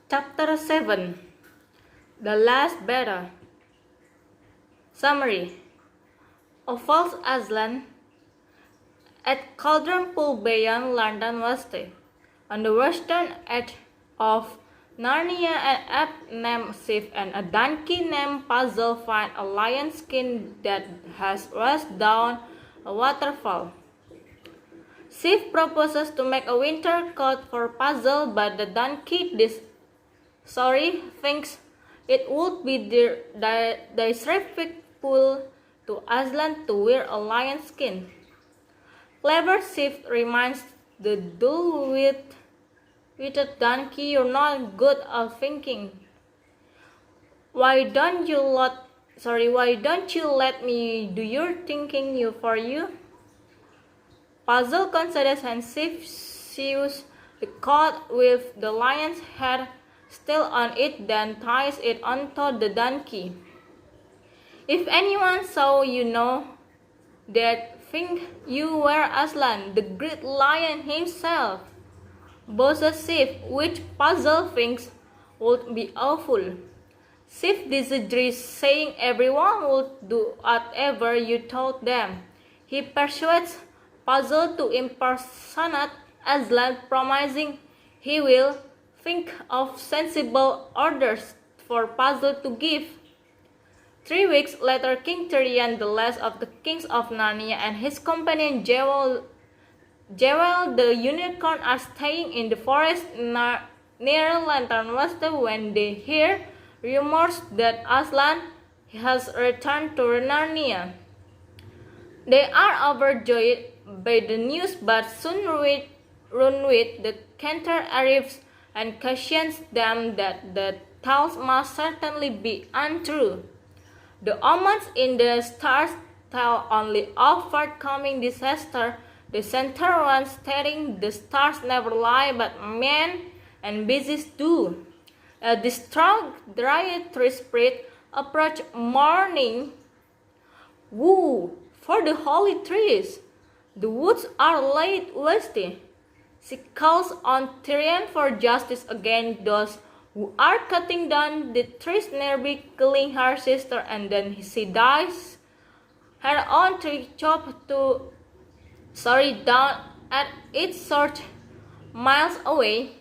Chapter 7 The Last Battle. Summary. A false Aslan at Cauldron Pool beyond London West, on the western edge of Narnia, an ape named Sif and a donkey named Puzzle find a lion skin that has rushed down a waterfall. Sif proposes to make a winter coat for Puzzle, but the donkey thinks it would be disrespectful to Aslan to wear a lion skin. Clever Sif reminds the dull-witted donkey, "You're not good at thinking. Why don't you let me do your thinking for you?" Puzzle considers and Sif sews the coat with the lion's head still on it, then ties it onto the donkey. "If anyone saw you they'd think you were Aslan, the great lion himself," boasts Sif, which Puzzle thinks would be awful. Sif disagrees, saying everyone would do whatever you told them. He persuades Puzzle to impersonate Aslan, promising he will think of sensible orders for Puzzle to give. 3 weeks later, King Tirian, the last of the kings of Narnia, and his companion Jewel the unicorn are staying in the forest near Lantern West when they hear rumors that Aslan has returned to Narnia. They are overjoyed by the news, but soon Runwit the cantor arrives and cautions them that the tales must certainly be untrue. The omens in the stars tell only of forthcoming disaster, the center one stating the stars never lie, but men and beasts do. A distraught tree spirit approach mourning. "Woo for the holy trees! The woods are laid waste." She calls on Tyrion for justice against those who are cutting down the trees nearby, killing her sister, and then she dies her own tree chopped down at its source miles away.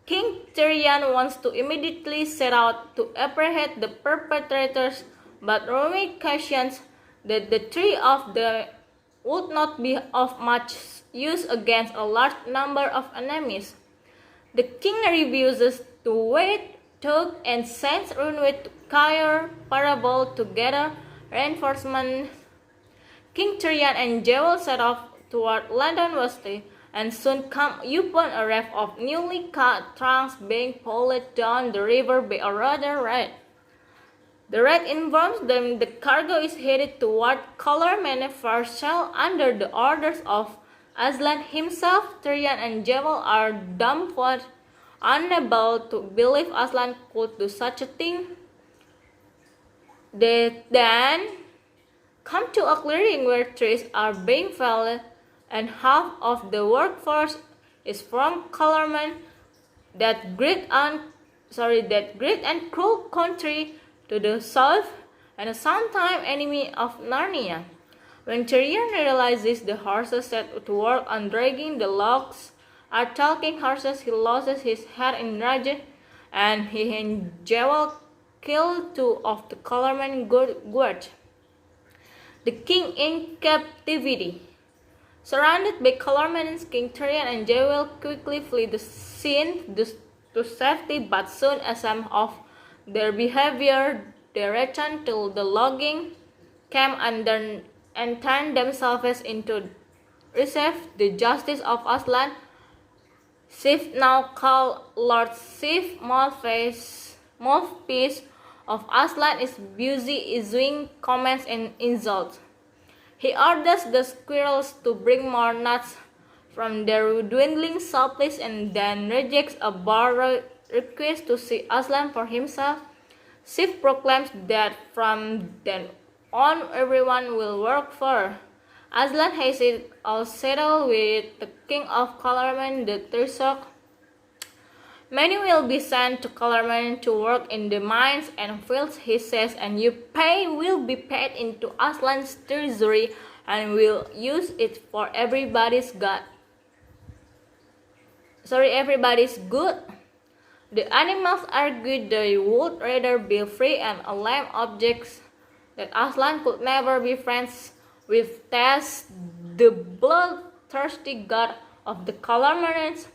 King Tyrion wants to immediately set out to apprehend the perpetrators, but Romy cautions that the three of them would not be of much use against a large number of enemies. The king refuses to wait, and sends Runwit to Cair Parable to gather reinforcements. King Tyrion and Jewel set off toward London West and soon come upon a raft of newly cut trunks being pulled down the river by a rudder rat. The rat informs them the cargo is headed toward Colorman for sale under the orders of Aslan himself. Tyrion and Jewel are dumbfounded, unable to believe Aslan could do such a thing. They then come to a clearing where trees are being felled, and half of the workforce is from Colorman, that great and cruel country to the south, and a sometime enemy of Narnia. When Tyrion realizes the horses set to work on dragging the logs are talking horses, he loses his head in rage, and he and Jewel kill 2 of the Colorman guards. The king in captivity. Surrounded by Colormans, King Tyrion and Jewel quickly flee the scene to safety, but soon ashamed of their behavior, they return to the logging camp and turn themselves into receive the justice of Aslan. Sif, now called Lord Sif, mouthpiece of Aslan, is busy issuing comments and insults. He orders the squirrels to bring more nuts from their dwindling supplies and then rejects a borrowed request to see Aslan for himself. Sif proclaims that from then on everyone will work for Aslan. Has it all settled with the king of Colorman, the Trisok. Many will be sent to Colorman to work in the mines and fields, he says, and your pay will be paid into Aslan's treasury and will use it for everybody's good. The animals argued they would rather be free and lame objects, that Aslan could never be friends with Tas, the bloodthirsty god of the Colormans.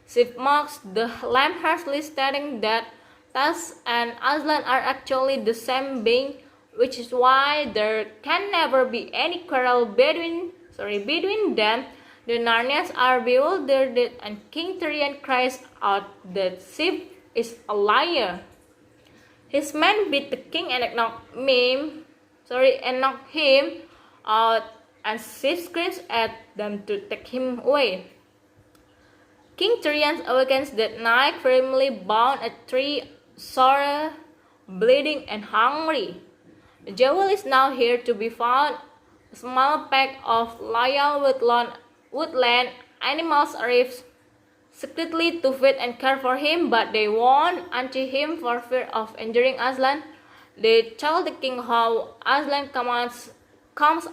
Sif mocks the lamb harshly, stating that Tas and Aslan are actually the same being, which is why there can never be any quarrel between them. The Narnians are bewildered, and King Tyrion cries out that Sif is a liar. His men beat the king and knock him out, and Sif screams at them to take him away. King Tyrion awakens that night, firmly bound a tree, sore, bleeding, and hungry. The jewel is now here to be found. A small pack of loyal woodland animals arrives secretly to feed and care for him, but they won't unto him for fear of injuring Aslan. They tell the king how Aslan comes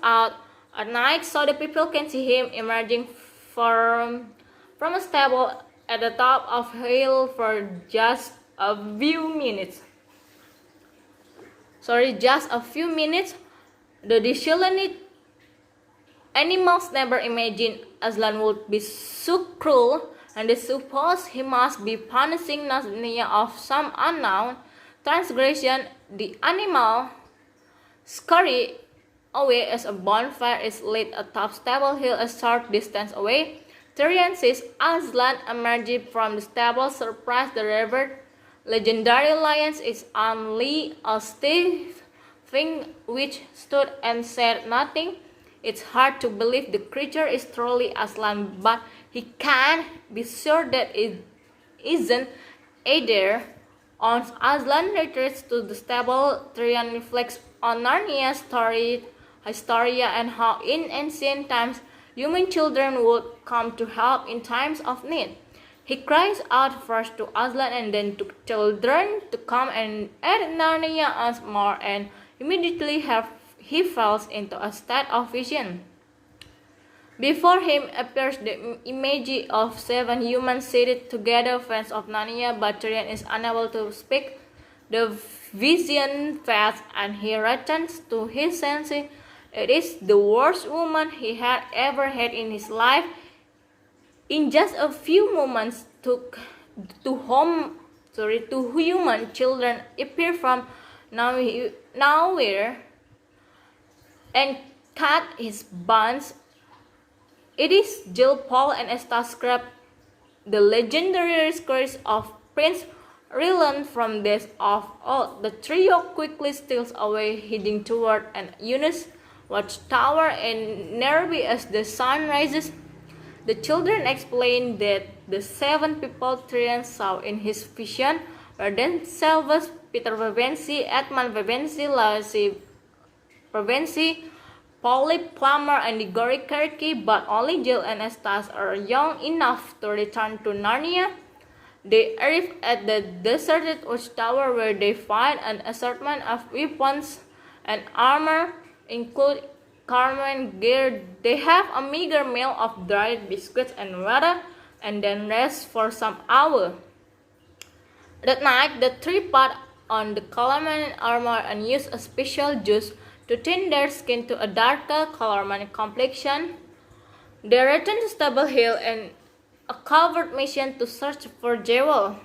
out at night so the people can see him emerging from a stable at the top of a hill for just a few minutes. The disheveled animals never imagined Aslan would be so cruel, and they suppose he must be punishing Narnia of some unknown transgression. The animal scurry away as a bonfire is lit atop Stable Hill a short distance away. Tyrion sees Aslan emerging from the stable, surprised. The revered legendary lion is only a stiff thing which stood and said nothing. It's hard to believe the creature is truly Aslan, but he can't be sure that it isn't either. Once Aslan retreats to the stable, Tyrion reflects on Narnia's hysteria and how in ancient times human children would come to help in times of need. He cries out first to Aslan and then to children to come and aid Narnia once more, and immediately he falls into a state of vision. Before him appears the image of 7 humans seated together, friends of Narnia, but Tyrion is unable to speak. The vision fades and he returns to his senses. It is the worst woman he had ever had in his life. In just a few moments, two human children appear from nowhere and cut his bonds. It is Gilpol and Estascrap, the legendary curse of Prince Rillon from days of old. The trio quickly steals away, heading toward an Eunice watchtower in Nerby as the sun rises. The children explain that the 7 people Tyrion saw in his vision were themselves Peter Pevensie, Edmund Pevensie, Lassie Pevensie, Polly Plummer, and Gory Kirky, but only Jill and Estas are young enough to return to Narnia. They arrive at the deserted watchtower where they find an assortment of weapons and armor, include Carmen gear. They have a meager meal of dried biscuits and water, and then rest for some hours. That night, the 3 put on the Colorman armor and use a special juice to tint their skin to a darker Colorman complexion. They return to Stable Hill and a covert mission to search for Jewel.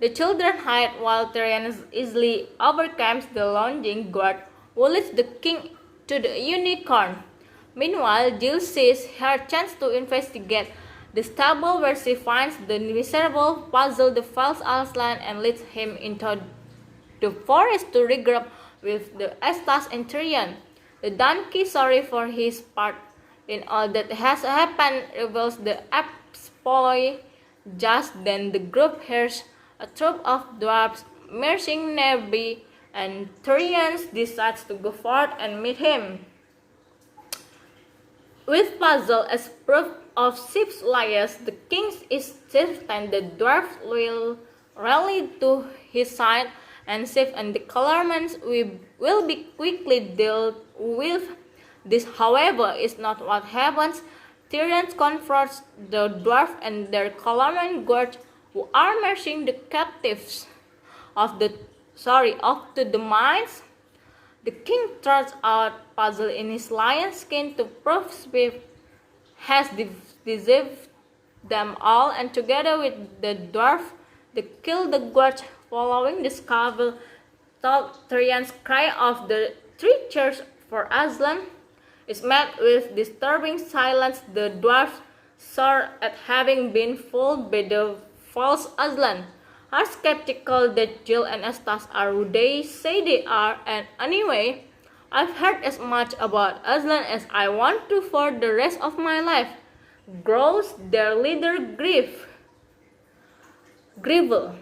The children hide while Tyrion easily overcomes the lounging guard who leads the king to the unicorn. Meanwhile, Jill sees her chance to investigate the stable where she finds the miserable puzzle the false Aslan and leads him into the forest to regroup with the Estas and Tyrion. The donkey, sorry for his part in all that has happened, reveals the exploit. Just then the group hears a troop of dwarves marching nearby, and Tyrion decides to go forth and meet him. With puzzle as proof, of Sif's liars, the king is certain the dwarf will rally to his side, and Sif and the colormen will be quickly dealt with. This, however, is not what happens. Tyrion confronts the dwarf and their colormen guards, who are marching the captives of to the mines. The king throws out puzzle in his lion skin to prove Swift has deceived them all, and together with the dwarf, they kill the guards. Following this scuffle, Tyrion's cry of the three cheers for Aslan is met with disturbing silence. The dwarfs, sore at having been fooled by the false Aslan, are skeptical that Jill and Estas are who they say they are, and anyway, I've heard as much about Aslan as I want to for the rest of my life, growls their leader Grivel.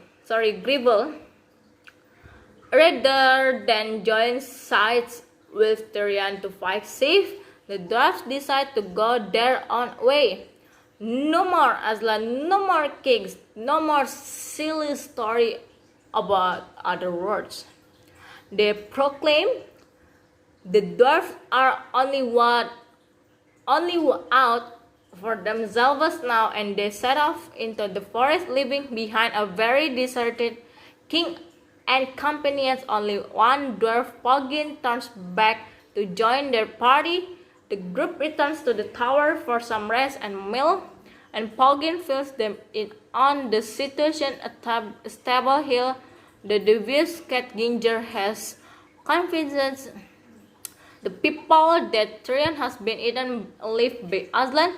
Rather than join sides with Tyrion to fight Sif, the dwarfs decide to go their own way. No more Aslan, no more kings, no more silly story about other words. They proclaim the dwarfs are only out for themselves now, and they set off into the forest, leaving behind a very deserted king and company. As only one dwarf, Poggin, turns back to join their party. The group returns to the tower for some rest and meal, and Poggin fills them in on the situation at Stable Hill. The devious cat Ginger has confidence the people that Tyrion has been eaten alive by Aslan.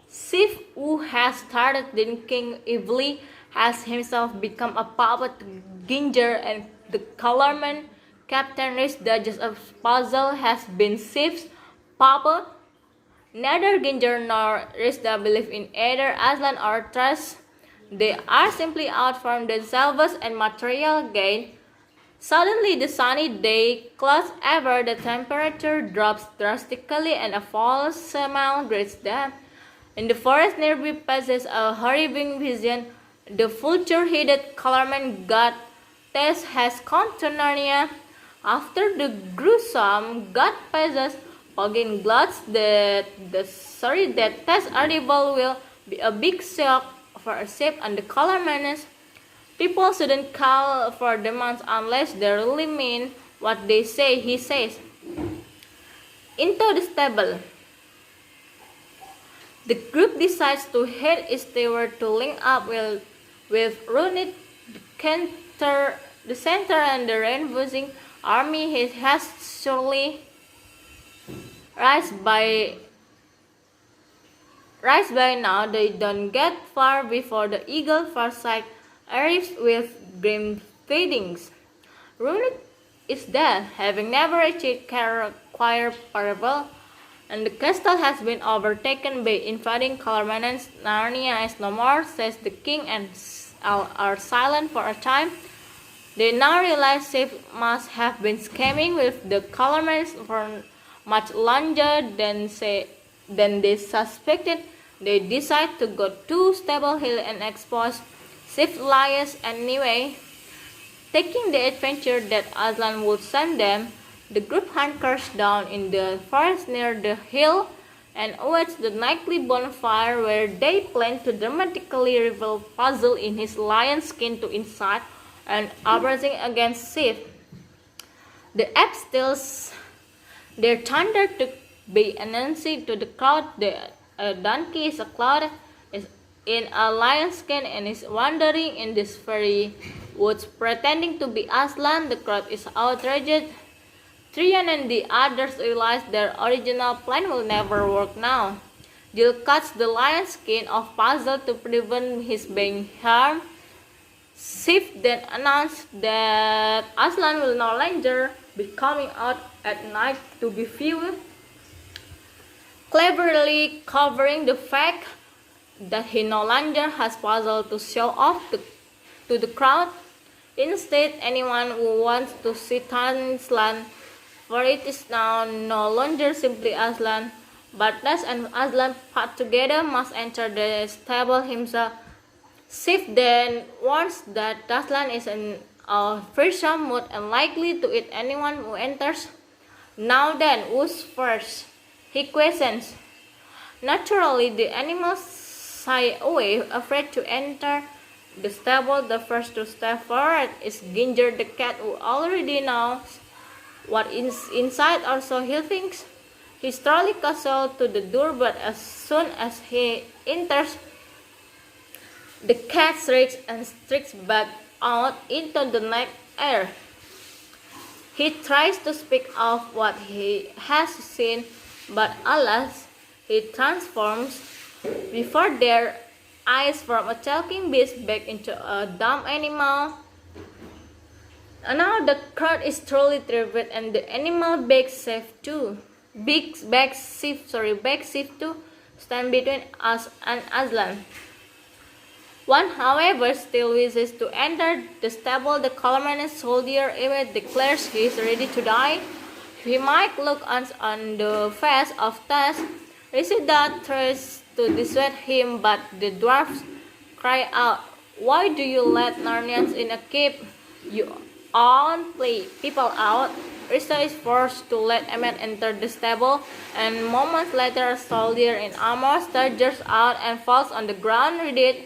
Sif, who has started thinking evilly, has himself become a puppet to Ginger, and the colorman Captain Rhys, Duchess of Puzzle, has been Sif's puppet. Neither Ginger nor Rhysda believe in either Aslan or trust. They are simply out for themselves and material gain. Suddenly, the sunny day clouds over, the temperature drops drastically, and a false smell greets them. In the forest nearby passes a horrifying vision. The vulture-headed colorman god Tess has come to Narnia. After the gruesome god passes, Poggin gloats that Tess' arrival will be a big shock for Sif and the colormen. People shouldn't call for demands unless they really mean what they say, he says. Into the stable. The group decides to head eastward to link up with Runit, the center, and the rain-boozing army. He has surely rise by now. They don't get far before the eagle foresight arrives with grim tidings. Runit is dead, having never achieved choir parable, and the castle has been overtaken by invading colormen. Narnia is no more, says the king, and are silent for a time. They now realize Sif must have been scheming with the colormen for much longer than they suspected. They decide to go to Stable Hill and expose Sif liars anyway. Taking the adventure that Aslan would send them, the group hunkers down in the forest near the hill and awaits the nightly bonfire, where they plan to dramatically reveal Puzzle in his lion skin to incite and uprising against Sif. The apes steals their thunder to be announced to the crowd. The donkey is a cloud, is in a lion skin, and is wandering in this very woods pretending to be Aslan. The crowd is outraged. Tyrion and the others realize their original plan will never work now. Jill cuts the lion skin of Puzzle to prevent his being harmed. Sif then announced that Aslan will no longer be coming out at night to be viewed, cleverly covering the fact that he no longer has Puzzle to show off to the crowd. Instead, anyone who wants to see Aslan, for it is now no longer simply Aslan, But Tas and Aslan part together must enter the stable himself. Sif then warns that Aslan is in a fearsome mood and likely to eat anyone who enters. Now then, who's first? He questions. Naturally, the animals shy away, afraid to enter the stable. The first to step forward is Ginger the cat, who already knows what is inside, or so he thinks. He strolls casual to the door, but as soon as he enters, the cat shrieks and streaks back out into the night air. He tries to speak of what he has seen, but alas, he transforms before their eyes from a talking beast back into a dumb animal. And now the crowd is truly terrified, and the animal begs Sif to stand between us and Aslan. One, however, still wishes to enter the stable. The colorman soldier even declares he is ready to die. He might look on the face of Tas. Risida tries to dissuade him, but the dwarfs cry out, "Why do you let Narnians in a cave? You own people out." Risa is forced to let Emmet enter the stable, and moments later a soldier in armor staggers out and falls on the ground dead.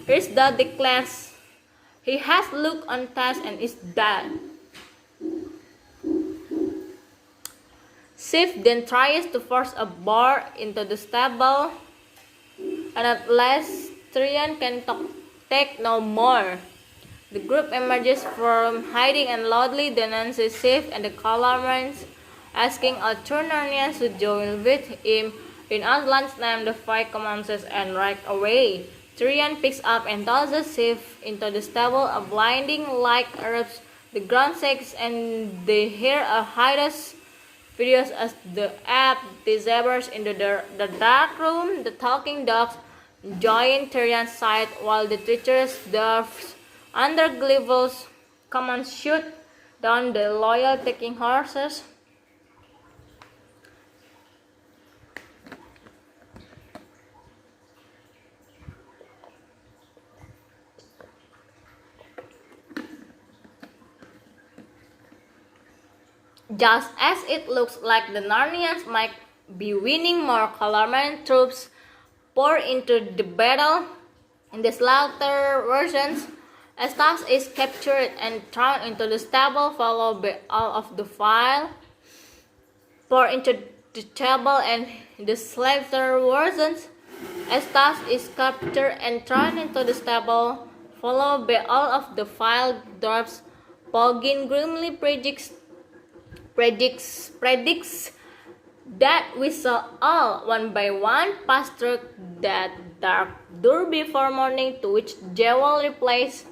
Risa declares he has looked on Tas and is dead. Sif then tries to force a boar into the stable, and at last Tyrion can take no more. The group emerges from hiding and loudly denounces Sif and the colormans, asking all two Narnians to join with him. In Aslan's name, the fight commences and right away. Tyrion picks up and tosses Sif into the stable. A blinding light erupts, the ground shakes, and they hear a hideous furious as the ape disappears into the dark room. The talking dogs join Tyrion's side, while the treacherous dwarfs under Glyval's command shoot down the loyal taking horses. Just as it looks like the Narnians might be winning, more colorman troops pour into the battle. In the slaughter versions, Tas is captured and thrown into the stable, followed by all of the file pour into the table. And the slaughter versions, Tas is captured and thrown into the stable, followed by all of the file dwarfs. Pogin grimly predicts that we shall all, one by one, pass through that dark door before morning, to which Jewel replies,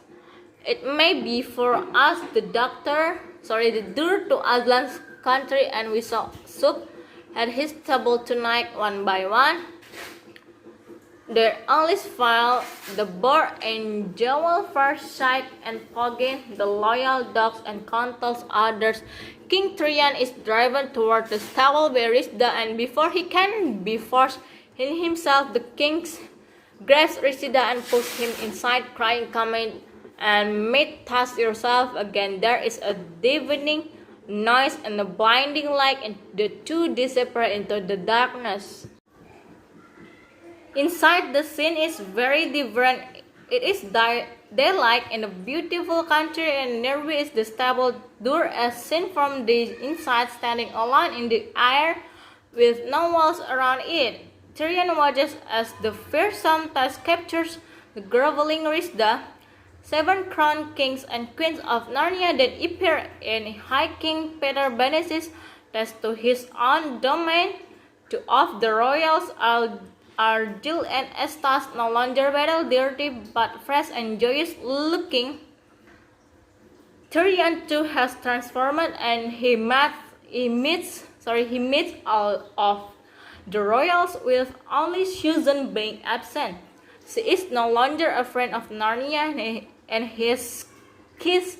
"It may be for us the door to Aslan's country, and we shall sup at his table tonight, one by one." Their only file, the boar and Jewel, Farsight and Pogin, the loyal dogs, and countless others. King Tyrion is driven toward the stable by Risda, and before he can be forced in himself, the king grabs Risda and pulls him inside, crying, "Come in and meet us yourself again." There is a deafening noise and a blinding light, and the two disappear into the darkness. Inside, the scene is very different. It is daylight in a beautiful country, and nearby is the stable door as seen from the inside, standing alone in the air with no walls around it. Tyrion watches as the fearsome Tas captures the groveling Risda. 7 crowned kings and queens of Narnia then appear, and High King Peter banishes Tas to his own domain. Two of the royals are Jill and Estas, no longer battle dirty but fresh and joyous looking. Tyrion too has transformed, and he meets all of the royals, with only Susan being absent. She is no longer a friend of Narnia, and his kissed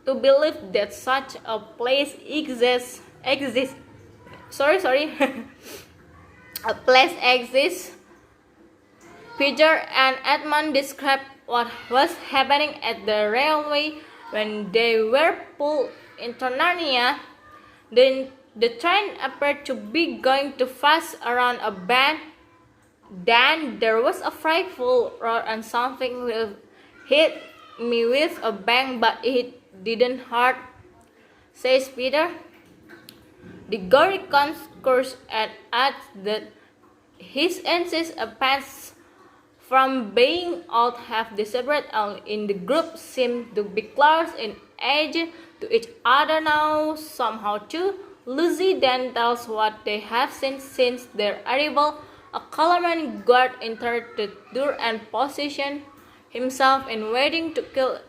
to believe that such a place exists. A place exists. Peter and Edmund described what was happening at the railway when they were pulled into Narnia. Then the train appeared to be going too fast around a bend. Then there was a frightful roar and something will hit me with a bang, but it didn't hurt, says Peter. The gory concourse adds that his senses passed from being out half disappeared in the group seemed to be close in age to each other now. Somehow too, Lucy then tells what they have seen since their arrival. A colorman guard entered the door and positioned himself in waiting to kill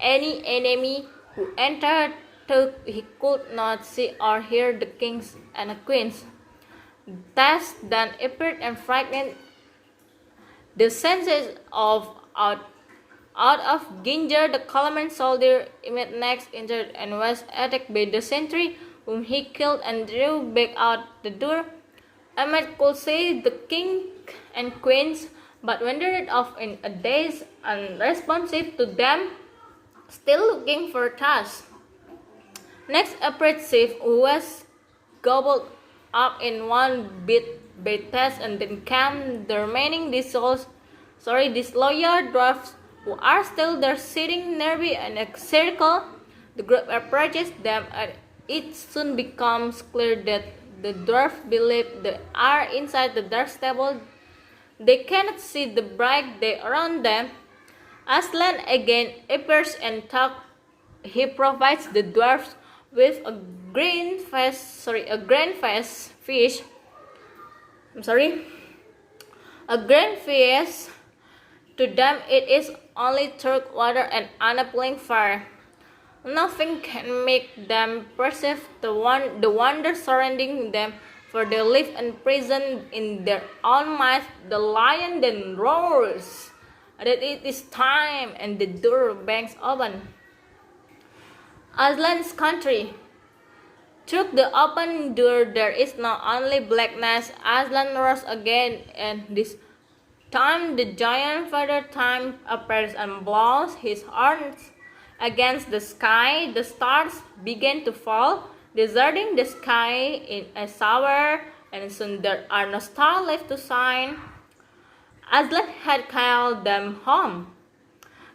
any enemy who entered, though he could not see or hear the kings and queens. Thus then appeared and frightened the senses of out of danger. The colorman soldier immediately next entered and was attacked by the sentry, whom he killed and drew back out the door. Ahmed could see the king and queens, but wandered off in a daze, unresponsive to them, still looking for tasks. Next appeared Sif, who was gobbled up in one bit by Tess, and then came the remaining disloyal dwarfs, who are still there sitting nearby in a circle. The group approaches them, and it soon becomes clear that the dwarfs believe they are inside the dark stable. They cannot see the bright day around them. Aslan again appears and talks. He provides the dwarfs with a green fish. A green fish. To them, it is only turk water and unappealing fire. Nothing can make them perceive the wonder surrounding them, for they live imprisoned in their own minds. The lion then roars that it is time, and the door bangs open. Aslan's country. Through the open door there is not only blackness. Aslan roars again, and this time the giant father time appears and blows his horns against the sky. The stars begin to fall, deserting the sky in a shower, and soon there are no stars left to shine. Aslan had called them home.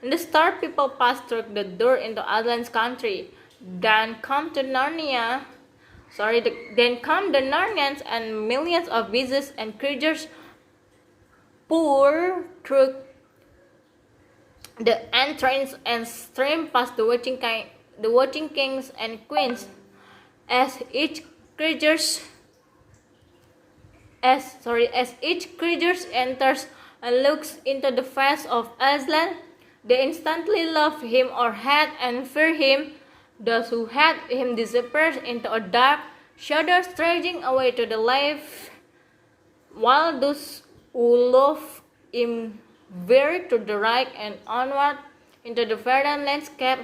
And the star people pass through the door into Aslan's country. Then come the Narnians and millions of beasts and creatures pour through the entrance and stream past the watching kings and queens. As each creature enters and looks into the face of Aslan, they instantly love him or hate and fear him. Those who hate him disappear into a dark shadow, stretching away to the left, while those who love him veer to the right and onward into the verdant landscape.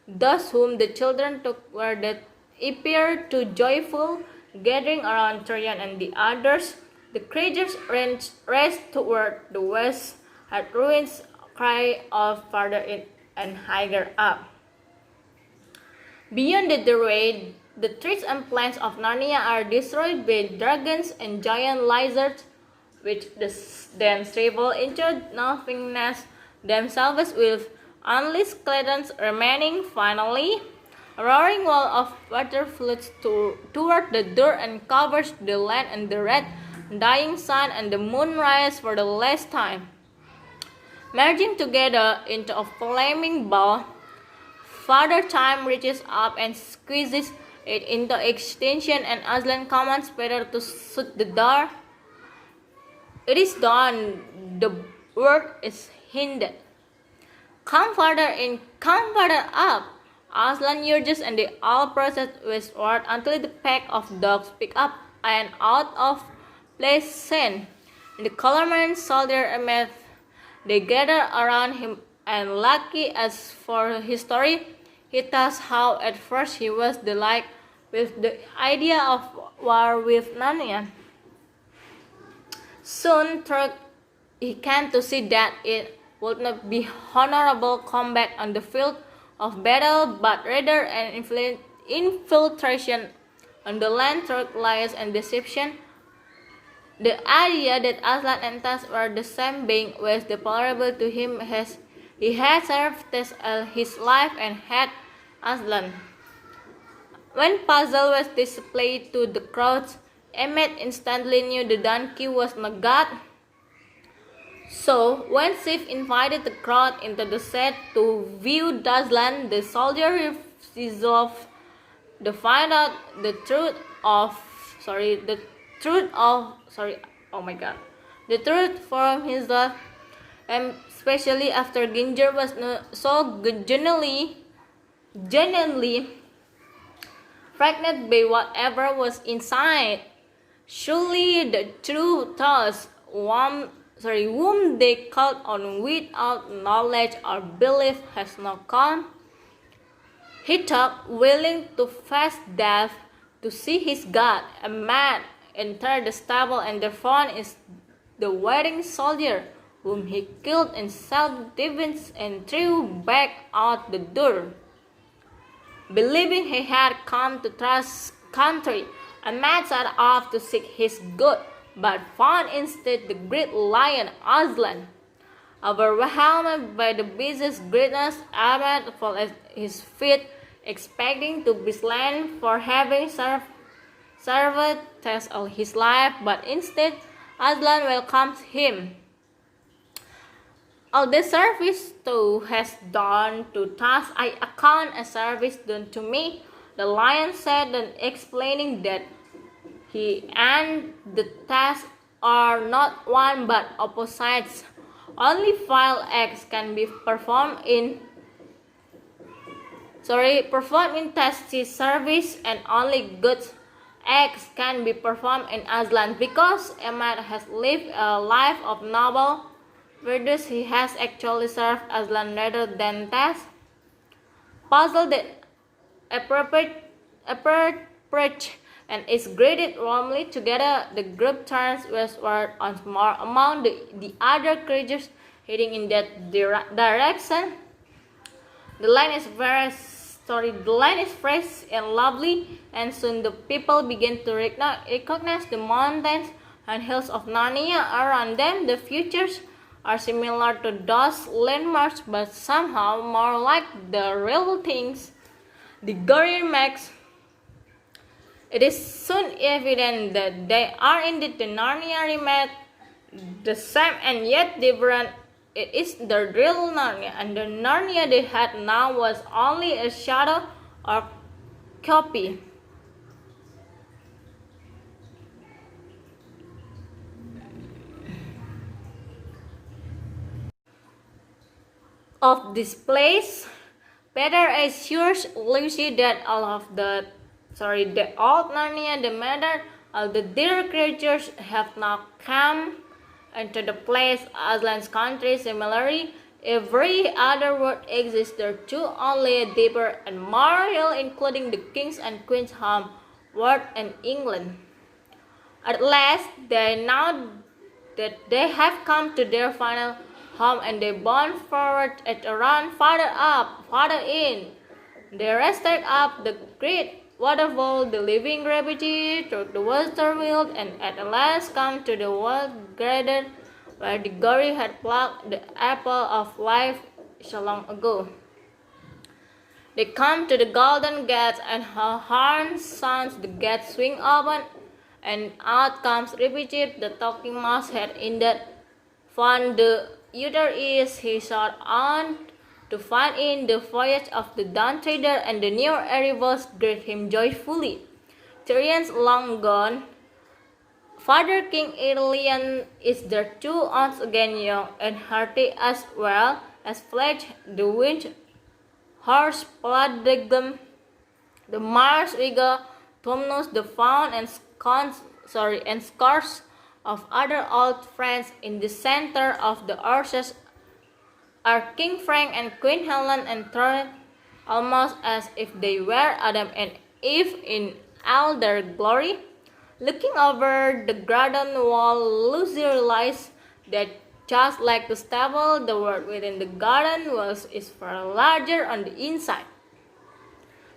Those whom the children took were that appeared too joyful, gathering around Tyrion and the others. The creatures raced toward the west, had ruins cry off farther in and higher up. Beyond the doorway, the trees and plants of Narnia are destroyed by dragons and giant lizards, which then shrivel into nothingness themselves, with only skeletons remaining. Finally, a roaring wall of water floats toward the door and covers the land, and the red dying sun and the moon rise for the last time, merging together into a flaming ball. Father Time reaches up and squeezes it into extinction, and Aslan commands Peter to shut the door. It is done. The work is hindered. Come farther in, come farther up. Aslan urges, and they all proceed westward until the pack of dogs pick up an out of place scent. And the colorman soldier Ahmed, they gather around him, and lucky as for his story, He tells how at first he was delighted with the idea of war with Narnia. Soon, he came to see that it would not be honorable combat on the field of battle, but rather an infiltration on the land through lies and deception. The idea that Aslan and Tas were the same being was deplorable to him as he had served Tas all his life and had Aslan. When puzzle was displayed to the crowds, Emmet instantly knew the donkey was not God. So, when Sif invited the crowd into the set to view Aslan, the soldier resolved to find out the truth from himself, and especially after Ginger was so genuinely frightened by whatever was inside. Surely the true thoughts, whom they called on without knowledge or belief, has now come. He thought, willing to face death to see his God. A man entered the stable, and there found is the waiting soldier, whom he killed in self-defense and threw back out the door. Believing he had come to trust country, a man set off to seek his good, but found instead the great lion Aslan. Overwhelmed by the beast's greatness, Ahmed fell at his feet, expecting to be slain for having served Tas all his life, but instead Aslan welcomes him. All the service thou hast done to Tas, I account a service done to me, the lion said, then explaining that he and the Tas are not one but opposites. Only vile acts can be performed in Tas's service, and only good acts can be performed in Aslan. Because Ahmad has lived a life of noble virtues, he has actually served Aslan rather than Tas. Puzzled that approach and is greeted warmly together, the group turns westward once more. Among the other creatures heading in that direction, the land is fresh and lovely, and soon the people begin to recognize the mountains and hills of Narnia around them. The features are similar to those landmarks, but somehow more like the real things the gory makes. It is soon evident that they are indeed the Narnia remade, the same and yet different. It is the real Narnia, and the Narnia they had now was only a shadow or copy. Of this place, Peter assures Lucy that the old Narnia, the matter, all the dear creatures have now come into the place Aslan's country. Similarly, every other world exists there too, only a deeper and more real, including the kings and queens' home world in England. At last, they know that they have come to their final home, and they bound forward at a run, farther up, farther in. They rested up the great waterfall, the living gravity through the water wheel, and at last come to the wild garden where the gory had plucked the apple of life so long ago. They come to the golden gates, and her horn sounds, the gates swing open, and out comes Ripijip, the talking mouse head indeed. Found the other is he sought on to find in the voyage of the Dawn Trader, and the new arrivals greet him joyfully. Tyrians long gone, Father King Aelian is there too, once again young and hearty as well as fledged. The wind horse Pladegum, the Mars Eagle, Tumnus the Faun, and scores of other old friends. In the center of the horses are King Frank and Queen Helen, and almost as if they were Adam and Eve in all their glory. Looking over the garden wall, Lucy realized that just like the stable, the world within the garden was is far larger on the inside.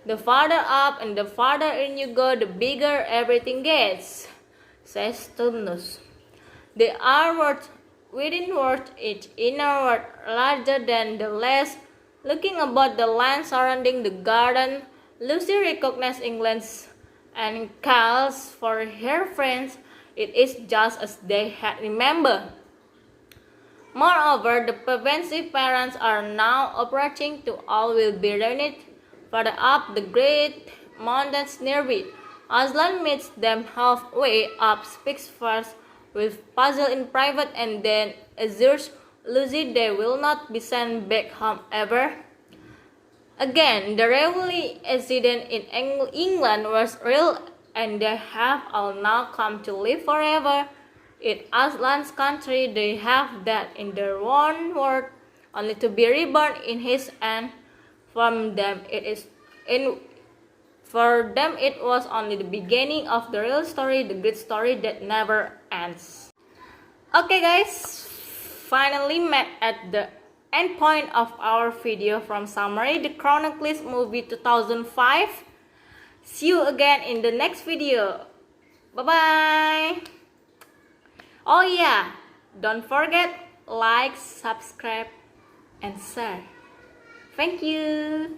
The farther up and the farther in you go, the bigger everything gets, says Tumnus. The outward within world, each inner world larger than the last. Looking about the land surrounding the garden, Lucy recognized England's and calls for her friends. It is just as they had remembered. Moreover, the pervasive parents are now approaching to all will be reunited further up the great mountains nearby. Aslan meets them halfway up, speaks first with Puzzle in private, and then assures Lucy they will not be sent back home ever again. The revelry incident in England was real, and they have all now come to live forever. In Aslan's country, they have that in their own world, only to be reborn in his, and from them for them it was only the beginning of the real story, the great story that never ends. Okay guys, finally met at the end point of our video from Summary the Chronicles movie 2005. See you again in the next video. Bye bye. Oh yeah, don't forget like, subscribe and share. Thank you.